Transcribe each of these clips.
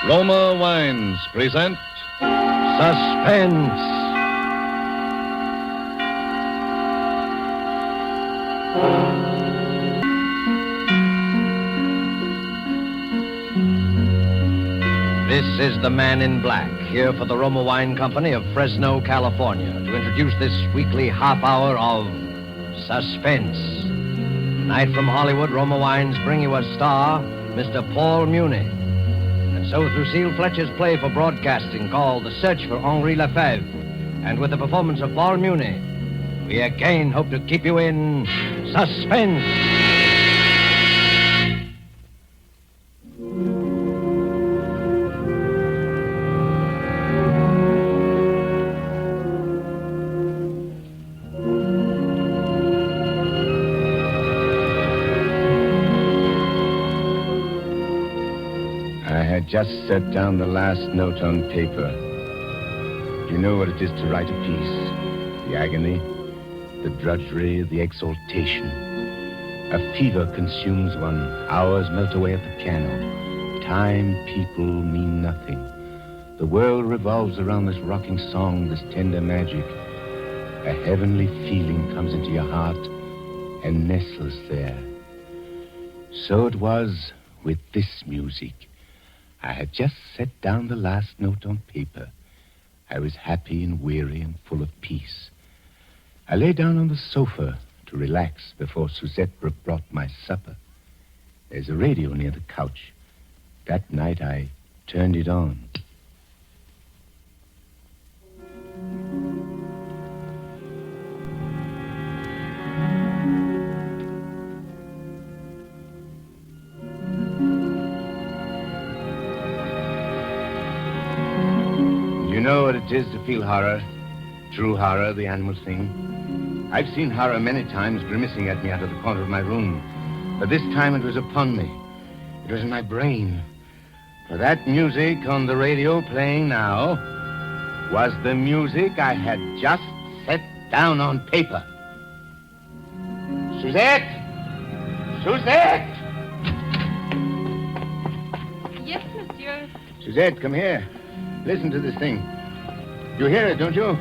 Roma Wines present Suspense. This is the Man in Black, here for the Roma Wine Company of Fresno, California, to introduce this weekly half hour of Suspense. Tonight from Hollywood, Roma Wines bring you a star, Mr. Paul Muni. And so through Lucille Fletcher's play for broadcasting called The Search for Henri Leferve, and with the performance of Paul Muni, we again hope to keep you in suspense. I had just set down the last note on paper. You know what it is to write a piece. The agony, the drudgery, the exaltation. A fever consumes one. Hours melt away at the piano. Time, people mean nothing. The world revolves around this rocking song, this tender magic. A heavenly feeling comes into your heart and nestles there. So it was with this music. I had just set down the last note on paper. I was happy and weary and full of peace. I lay down on the sofa to relax before Suzette brought my supper. There's a radio near the couch. That night I turned it on. You know what it is to feel horror? True horror, the animal thing. I've seen horror many times grimacing at me out of the corner of my room. But this time it was upon me. It was in my brain. For that music on the radio playing now was the music I had just set down on paper. Suzette! Suzette! Yes, monsieur. Suzette, come here. Listen to this thing. You hear it, don't you?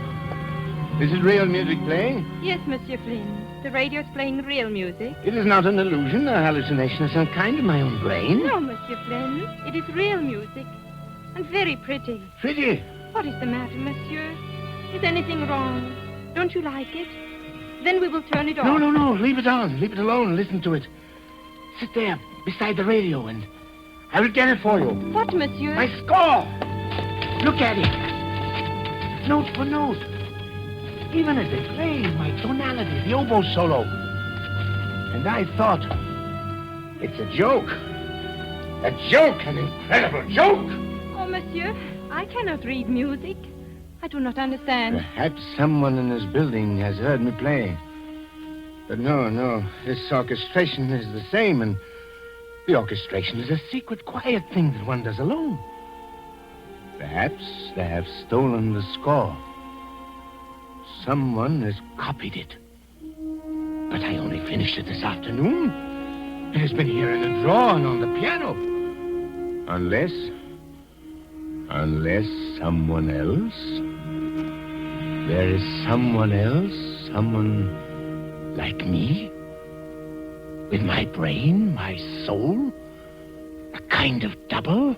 This is real music playing? Yes, Monsieur Flynn. The radio's playing real music. It is not an illusion, a hallucination of some kind in my own brain. No, Monsieur Flynn. It is real music. And very pretty. Pretty? What is the matter, monsieur? Is anything wrong? Don't you like it? Then we will turn it off. No. Leave it on. Leave it alone. Listen to it. Sit there beside the radio and I will get it for you. What, monsieur? My score. Look at it. Note for note. Even as they play, my tonality, the oboe solo. And I thought, it's a joke. A joke, an incredible joke. Oh, monsieur, I cannot read music. I do not understand. Perhaps someone in this building has heard me play. But no, this orchestration is the same, and the orchestration is a secret, quiet thing that one does alone. Perhaps they have stolen the score. Someone has copied it. But I only finished it this afternoon. It has been here in a drawer and on the piano. Unless someone else. There is someone else, someone like me. With my brain, my soul. A kind of double.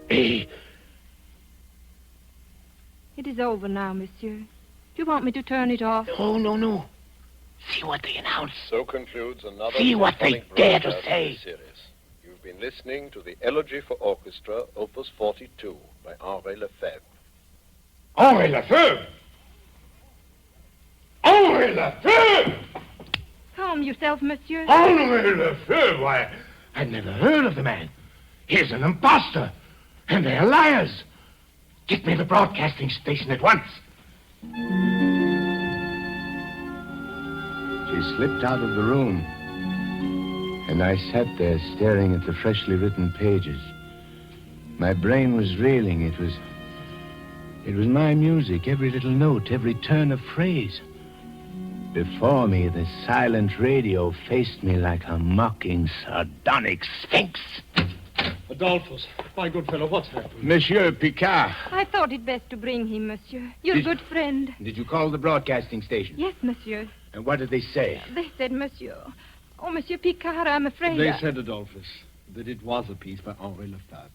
It is over now, monsieur. Do you want me to turn it off? No. See what they announce. So concludes another... See what they dare to say. Series. You've been listening to the Elegy for Orchestra, Opus 42, by Henri Leferve. Henri Leferve! Henri Leferve! Calm yourself, monsieur. Henri Leferve! Why, I'd never heard of the man. He's an imposter. And they're liars. Get me the broadcasting station at once. She slipped out of the room, and I sat there staring at the freshly written pages. My brain was reeling. It was my music, every little note, every turn of phrase. Before me, the silent radio faced me like a mocking, sardonic sphinx. Adolphus, my good fellow, what's happened? Monsieur Picard. I thought it best to bring him, monsieur. You're a good friend. Did you call the broadcasting station? Yes, monsieur. And what did they say? They said, monsieur. Oh, Monsieur Picard, I'm afraid. They said, Adolphus, that it was a piece by Henri Leferve.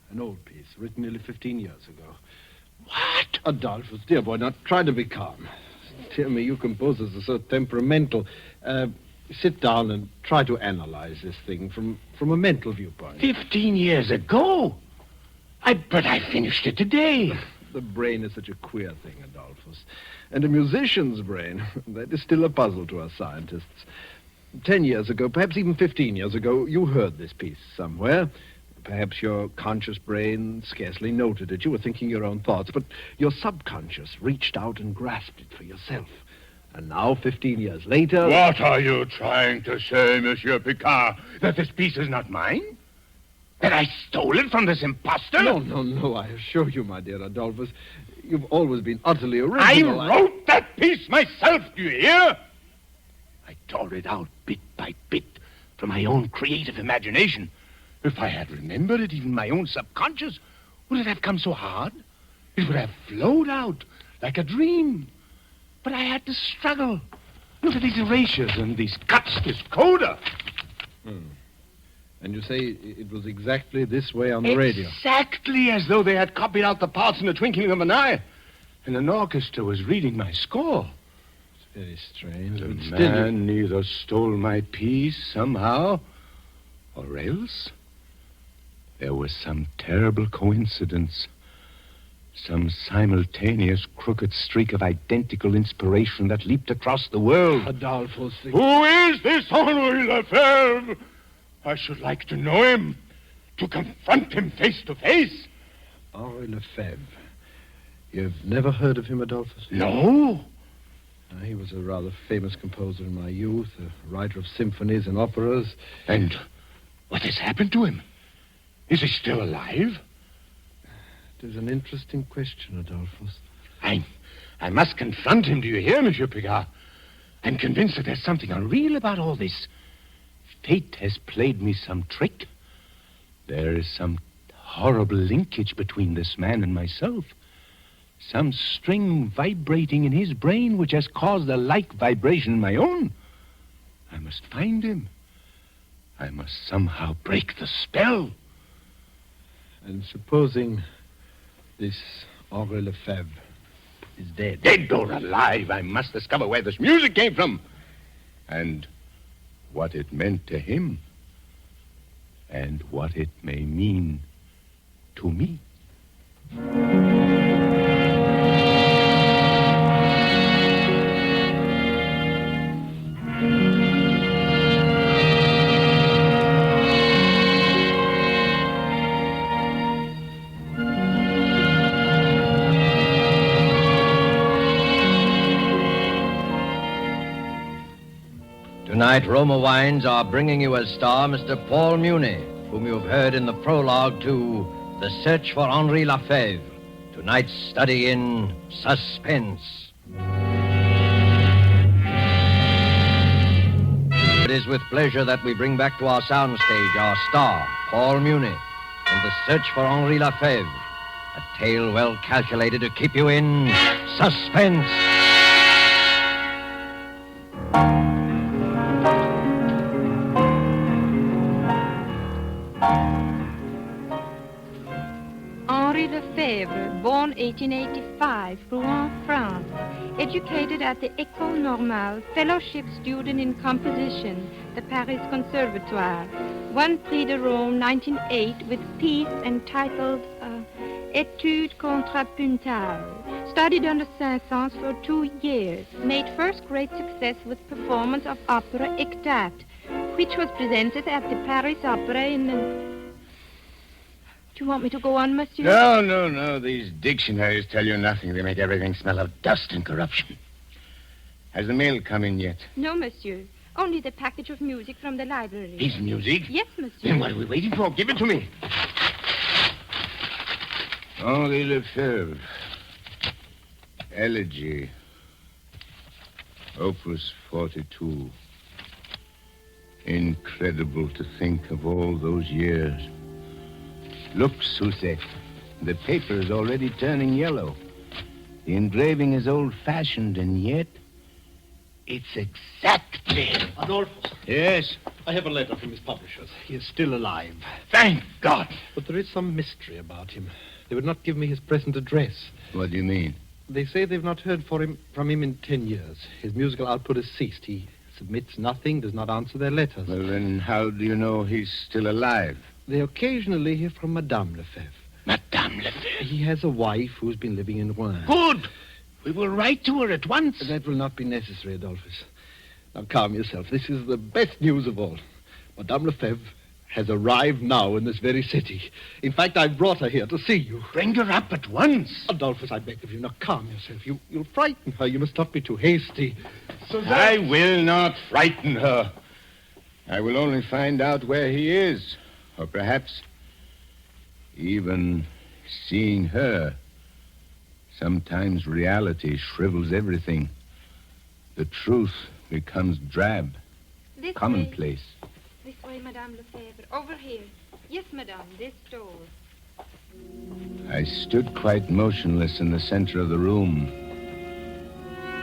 An old piece, written nearly 15 years ago. What? Adolphus, dear boy, now try to be calm. Dear me, you composers are so temperamental. Sit down and try to analyze this thing from a mental viewpoint. 15 years ago? But I finished it today. The brain is such a queer thing, Adolphus. And a musician's brain, that is still a puzzle to us scientists. 10 years ago, perhaps even 15 years ago, you heard this piece somewhere. Perhaps your conscious brain scarcely noted it. You were thinking your own thoughts, but your subconscious reached out and grasped it for yourself. And now, 15 years later... What are you trying to say, Monsieur Picard? That this piece is not mine? That I stole it from this imposter? No, I assure you, my dear Adolphus, you've always been utterly original. I wrote that piece myself, do you hear? I tore it out bit by bit from my own creative imagination. If I had remembered it, even my own subconscious, would it have come so hard? It would have flowed out like a dream. But I had to struggle. Look at these erasures and these cuts, this coda. And you say it was exactly this way on the radio? Exactly as though they had copied out the parts in the twinkling of an eye. And an orchestra was reading my score. It's very strange. The but man either stole my piece somehow, or else there was some terrible coincidence. Some simultaneous crooked streak of identical inspiration that leaped across the world. Adolphus... Who is this Henri Leferve? I should like to know him, to confront him face to face. Henri Leferve. You've never heard of him, Adolphus? No. He was a rather famous composer in my youth, a writer of symphonies and operas. And what has happened to him? Is he still alive? It is an interesting question, Adolphus. I must confront him, do you hear, Monsieur Picard? I'm convinced that there's something unreal about all this. Fate has played me some trick. There is some horrible linkage between this man and myself. Some string vibrating in his brain which has caused a like vibration in my own. I must find him. I must somehow break the spell. And supposing this Henri Leferve is dead. Dead or alive, I must discover where this music came from. And what it meant to him. And what it may mean to me. Tonight, Roma Wines are bringing you as star Mr. Paul Muni, whom you've heard in the prologue to The Search for Henri Leferve, tonight's study in Suspense. It is with pleasure that we bring back to our soundstage our star, Paul Muni, in The Search for Henri Leferve, a tale well calculated to keep you in suspense. Henri Leferve, born 1885, Rouen, France. Educated at the École Normale, fellowship student in composition, the Paris Conservatoire. Won Prix de Rome 1908 with piece entitled Étude contrapuntale. Studied under Saint-Saëns for 2 years. Made first great success with performance of opera Ectate, which was presented at the Paris Opera in... Do you want me to go on, monsieur? No. These dictionaries tell you nothing. They make everything smell of dust and corruption. Has the mail come in yet? No, monsieur. Only the package of music from the library. His music? Yes, monsieur. Then what are we waiting for? Give it to me. Henri Leferve. Elegy. Opus 42. Incredible to think of all those years. Look, Susette. The paper is already turning yellow. The engraving is old-fashioned, and yet it's exactly... Adolphus. Yes? I have a letter from his publishers. He is still alive. Thank God. But there is some mystery about him. They would not give me his present address. What do you mean? They say they've not heard from him in 10 years. His musical output has ceased. He submits nothing, does not answer their letters. Well, then how do you know he's still alive? They occasionally hear from Madame Leferve. Madame Leferve? He has a wife who's been living in Rouen. Good. We will write to her at once. That will not be necessary, Adolphus. Now, calm yourself. This is the best news of all. Madame Leferve has arrived now in this very city. In fact, I brought her here to see you. Bring her up at once. Adolphus, I beg of you, now calm yourself. You'll frighten her. You must not be too hasty. I will not frighten her. I will only find out where he is. Or perhaps even seeing her. Sometimes reality shrivels everything. The truth becomes drab, This commonplace. This way, Madame Lefebvre. Over here. Yes, Madame, this door. I stood quite motionless in the center of the room.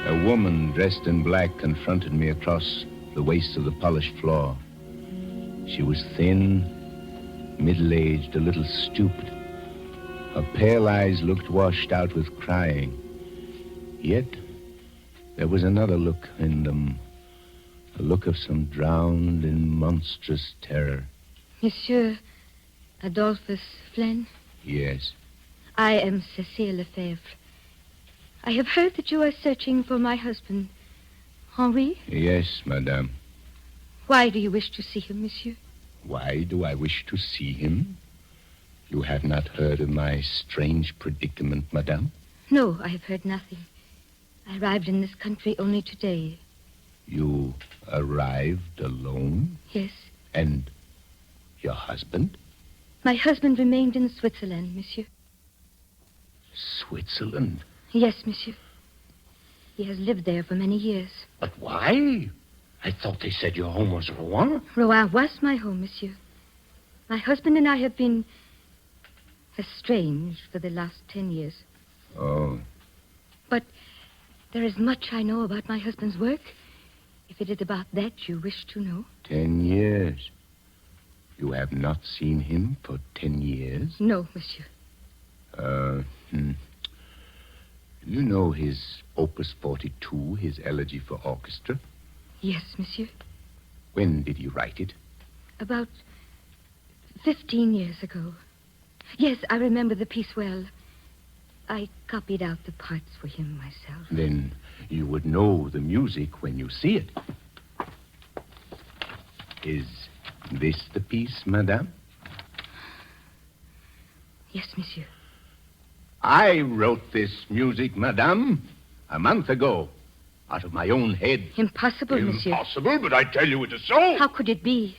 A woman dressed in black confronted me across the waist of the polished floor. She was thin, middle-aged, a little stooped. Her pale eyes looked washed out with crying. Yet there was another look in them, a look of some drowned in monstrous terror. Monsieur Adolphus Flynn? Yes. I am Cécile Lefebvre. I have heard that you are searching for my husband, Henri. Yes, madame. Why do you wish to see him, monsieur? Why do I wish to see him? You have not heard of my strange predicament, madame? No, I have heard nothing. I arrived in this country only today. You arrived alone? Yes. And your husband? My husband remained in Switzerland, monsieur. Switzerland? Yes, monsieur. He has lived there for many years. But why? I thought they said your home was Rouen. Rouen was my home, monsieur. My husband and I have been estranged for the last 10 years. Oh. But there is much I know about my husband's work. If it is about that you wish to know. 10 years. You have not seen him for 10 years? No, monsieur. You know his Opus 42, his Elegy for Orchestra? Yes, monsieur. When did he write it? About 15 years ago. Yes, I remember the piece well. I copied out the parts for him myself. Then you would know the music when you see it. Is this the piece, madame? Yes, monsieur. I wrote this music, madame, a month ago, out of my own head. Impossible, monsieur. Impossible, but I tell you it is so. How could it be?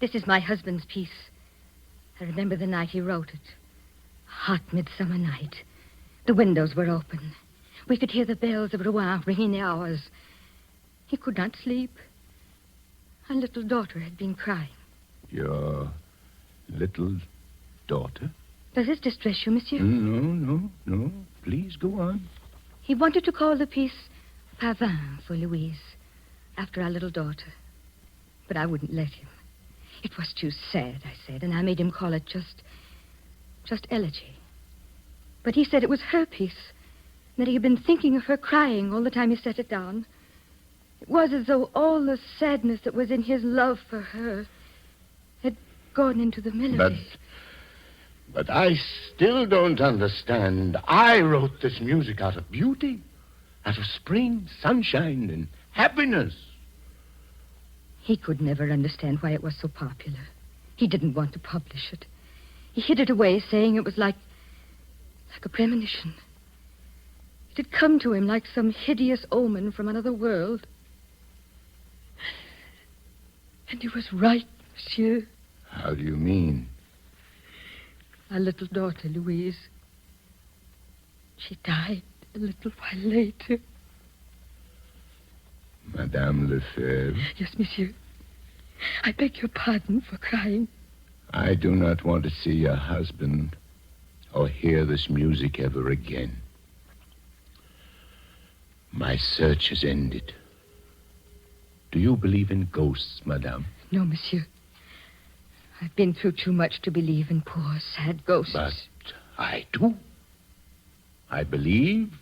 This is my husband's piece. I remember the night he wrote it. Hot midsummer night. The windows were open. We could hear the bells of Rouen ringing the hours. He could not sleep. Our little daughter had been crying. Your little daughter? Does this distress you, monsieur? No. Please go on. He wanted to call the piece Pavin for Louise, after our little daughter. But I wouldn't let him. It was too sad, I said, and I made him call it just Elegy. But he said it was her piece, that he had been thinking of her crying all the time he set it down. It was as though all the sadness that was in his love for her had gone into the melody. But I still don't understand. I wrote this music out of beauty, out of spring, sunshine, and happiness. He could never understand why it was so popular. He didn't want to publish it. He hid it away, saying it was like a premonition. It had come to him like some hideous omen from another world. And he was right, monsieur. How do you mean? Our little daughter, Louise. She died a little while later. Madame Leferve? Yes, monsieur. I beg your pardon for crying. I do not want to see your husband or hear this music ever again. My search is ended. Do you believe in ghosts, madame? No, monsieur. I've been through too much to believe in poor, sad ghosts. But I do. I believe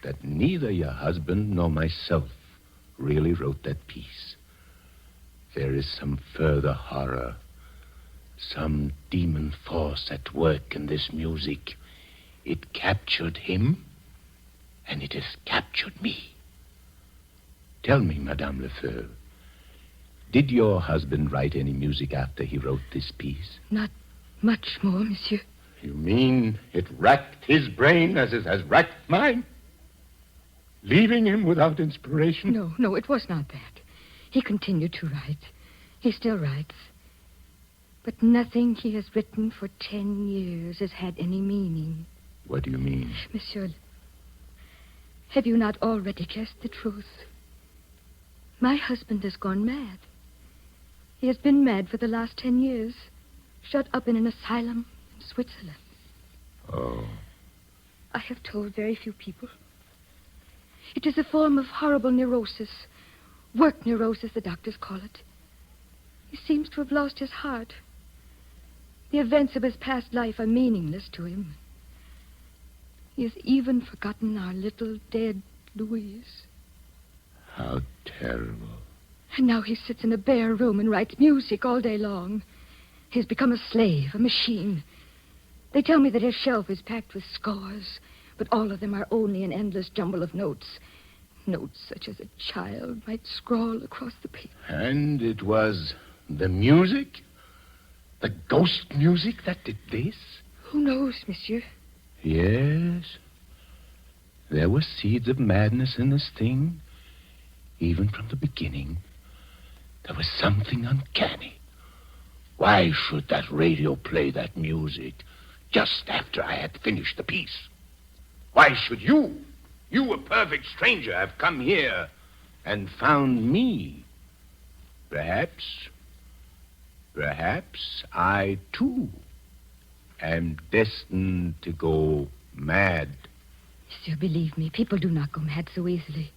that neither your husband nor myself really wrote that piece. There is some further horror, some demon force at work in this music. It captured him, and it has captured me. Tell me, Madame Leferve, did your husband write any music after he wrote this piece? Not much more, monsieur. You mean it racked his brain as it has racked mine? Leaving him without inspiration? No, it was not that. He continued to write. He still writes. But nothing he has written for 10 years has had any meaning. What do you mean? Monsieur, have you not already guessed the truth? My husband has gone mad. He has been mad for the last 10 years, shut up in an asylum in Switzerland. Oh. I have told very few people. It is a form of horrible neurosis. Work neurosis, the doctors call it. He seems to have lost his heart. The events of his past life are meaningless to him. He has even forgotten our little dead Louise. How terrible. And now he sits in a bare room and writes music all day long. He's become a slave, a machine. They tell me that his shelf is packed with scores, but all of them are only an endless jumble of notes. Notes such as a child might scrawl across the paper. And it was the music? The ghost music that did this? Who knows, monsieur? Yes. There were seeds of madness in this thing. Even from the beginning, there was something uncanny. Why should that radio play that music just after I had finished the piece? Why should you, a perfect stranger, have come here and found me? Perhaps I, too, am destined to go mad. Monsieur, believe me, people do not go mad so easily.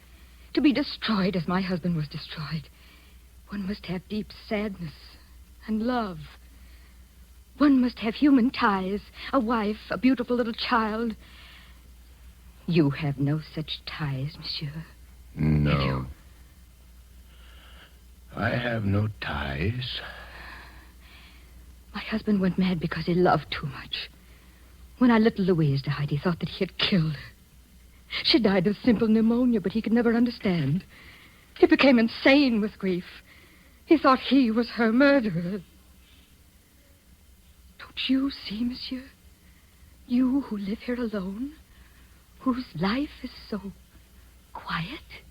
To be destroyed as my husband was destroyed, one must have deep sadness and love. One must have human ties, a wife, a beautiful little child. You have no such ties, monsieur. No. I have no ties. My husband went mad because he loved too much. When our little Louise died, he thought that he had killed her. She died of simple pneumonia, but he could never understand. He became insane with grief. He thought he was her murderer. Don't you see, monsieur? You who live here alone, whose life is so quiet.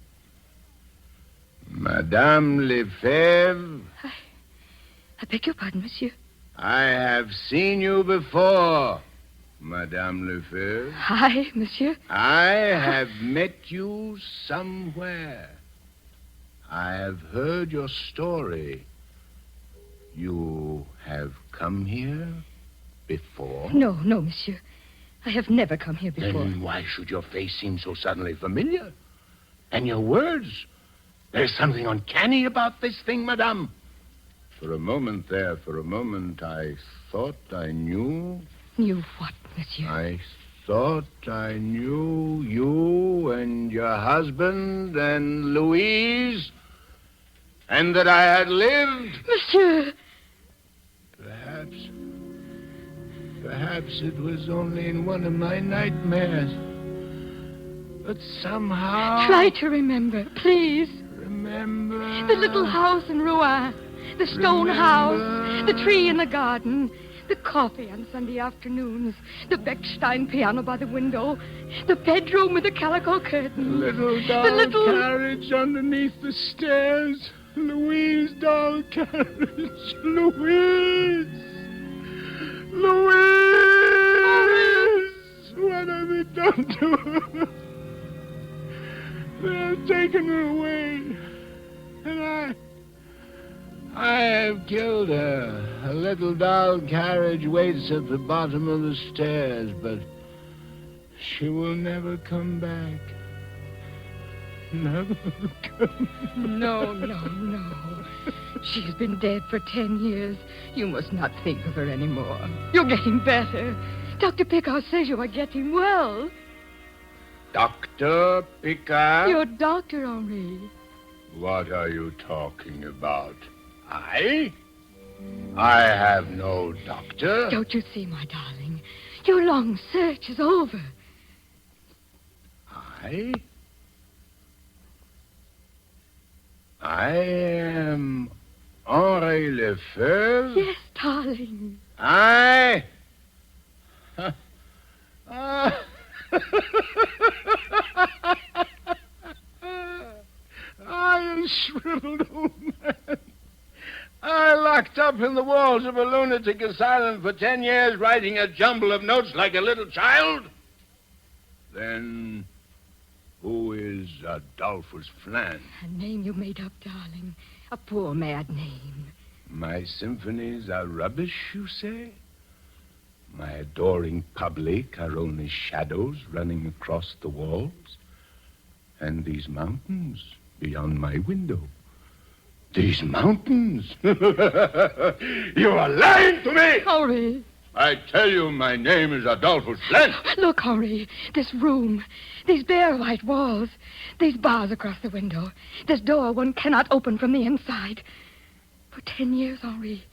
Madame Leferve, I beg your pardon, monsieur. I have seen you before, Madame Leferve. Hi, monsieur. I have met you somewhere. I have heard your story. You have come here before? No, monsieur. I have never come here before. Then why should your face seem so suddenly familiar? And your words? There's something uncanny about this thing, madame. For a moment, I thought I knew. Knew what, monsieur? I thought I knew you and your husband and Louise, and that I had lived. Monsieur! Perhaps it was only in one of my nightmares. But somehow... Try to remember, please. Remember... The little house in Rouen. The stone house. The tree in the garden. The coffee on Sunday afternoons. The Bechstein piano by the window. The bedroom with the calico curtain. The little carriage underneath the stairs. Louise doll carriage. Louise! What have they done to her? They have taken her away. And I have killed her. A little doll carriage waits at the bottom of the stairs, but she will never come back. Never come back. No. She has been dead for 10 years. You must not think of her anymore. You're getting better. Dr. Picard says you are getting well. Dr. Picard? Your doctor, Henri. What are you talking about? I have no doctor. Don't you see, my darling? Your long search is over. I am Henri Leferve. Yes, darling. I am shriveled old man. I locked up in the walls of a lunatic asylum for 10 years, writing a jumble of notes like a little child. Then who is Adolphus Flan? A name you made up, darling. A poor, mad name. My symphonies are rubbish, you say? My adoring public are only shadows running across the walls? And these mountains beyond my window? These mountains? You are lying to me! Henri. I tell you, my name is Adolphus Flan. Look, Henri. This room. These bare white walls. These bars across the window. This door one cannot open from the inside. For 10 years, Henri.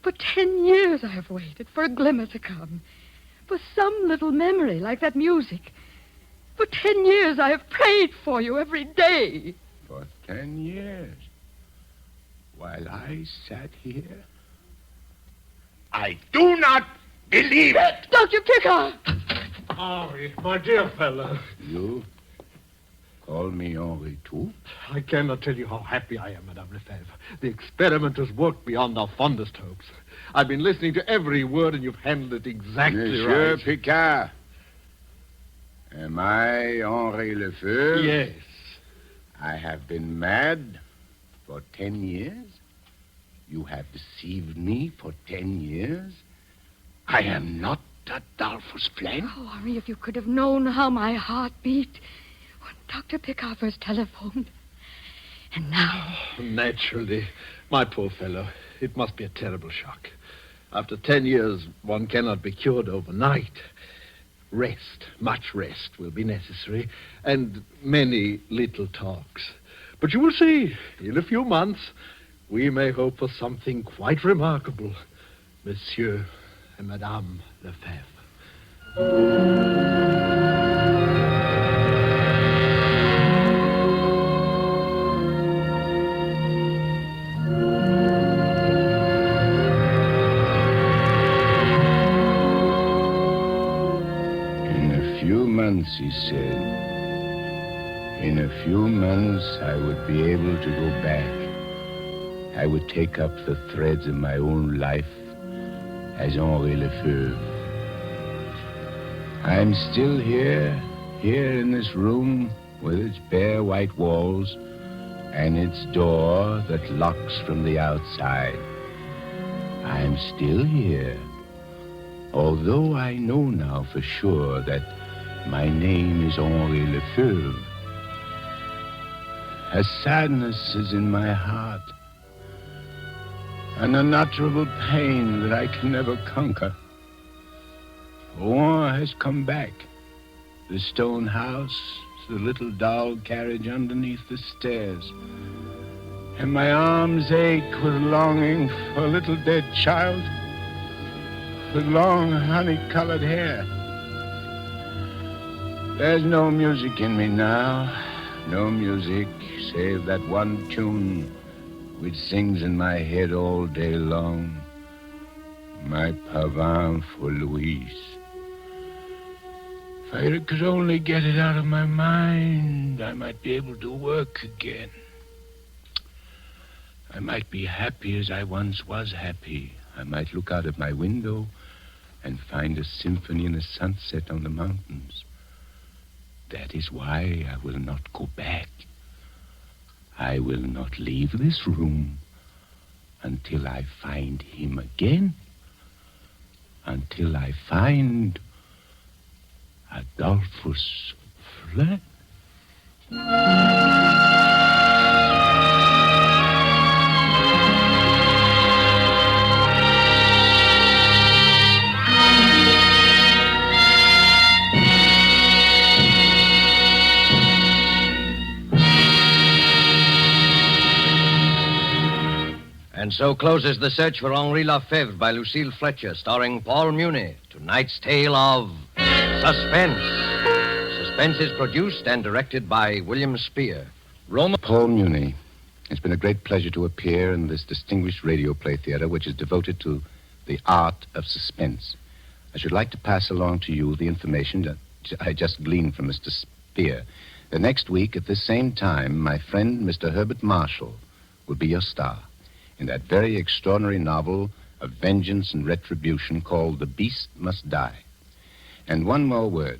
For 10 years I have waited for a glimmer to come. For some little memory like that music. For 10 years I have prayed for you every day. For 10 years? While I sat here? I do not believe it! Dr. Picard! Henri, my dear fellow. You call me Henri, too? I cannot tell you how happy I am, Madame Leferve. The experiment has worked beyond our fondest hopes. I've been listening to every word, and you've handled it exactly Monsieur right. Picard. Am I Henri Leferve? Yes. I have been mad for 10 years. You have deceived me for 10 years. I am not Adolphus Flan. Oh, Henri, if you could have known how my heart beat when Dr. Picard first telephoned. And now... Naturally. My poor fellow. It must be a terrible shock. After 10 years, one cannot be cured overnight. Rest, much rest, will be necessary, and many little talks. But you will see, in a few months, we may hope for something quite remarkable, Monsieur and Madame Leferve. He said, in a few months I would be able to go back. I would take up the threads of my own life as Henri Leferve. I'm still here in this room with its bare white walls and its door that locks from the outside. I'm still here, although I know now for sure that my name is Henri Leferve. A sadness is in my heart, an unutterable pain that I can never conquer. Rouen has come back. The stone house, the little doll carriage underneath the stairs. And my arms ache with longing for a little dead child with long honey-colored hair. There's no music in me now, no music save that one tune which sings in my head all day long, my pavane for Louise. If I could only get it out of my mind, I might be able to work again. I might be happy as I once was happy. I might look out of my window and find a symphony in the sunset on the mountains. That is why I will not go back. I will not leave this room until I find him again. Until I find Adolphus Fleur. And so closes the search for Henri Leferve by Lucille Fletcher, starring Paul Muni. Tonight's tale of Suspense. Suspense is produced and directed by William Spear. Paul Muni. It's been a great pleasure to appear in this distinguished radio play theater, which is devoted to the art of suspense. I should like to pass along to you the information that I just gleaned from Mr. Spear. The next week, at this same time, my friend, Mr. Herbert Marshall, will be your star in that very extraordinary novel of vengeance and retribution called The Beast Must Die. And one more word.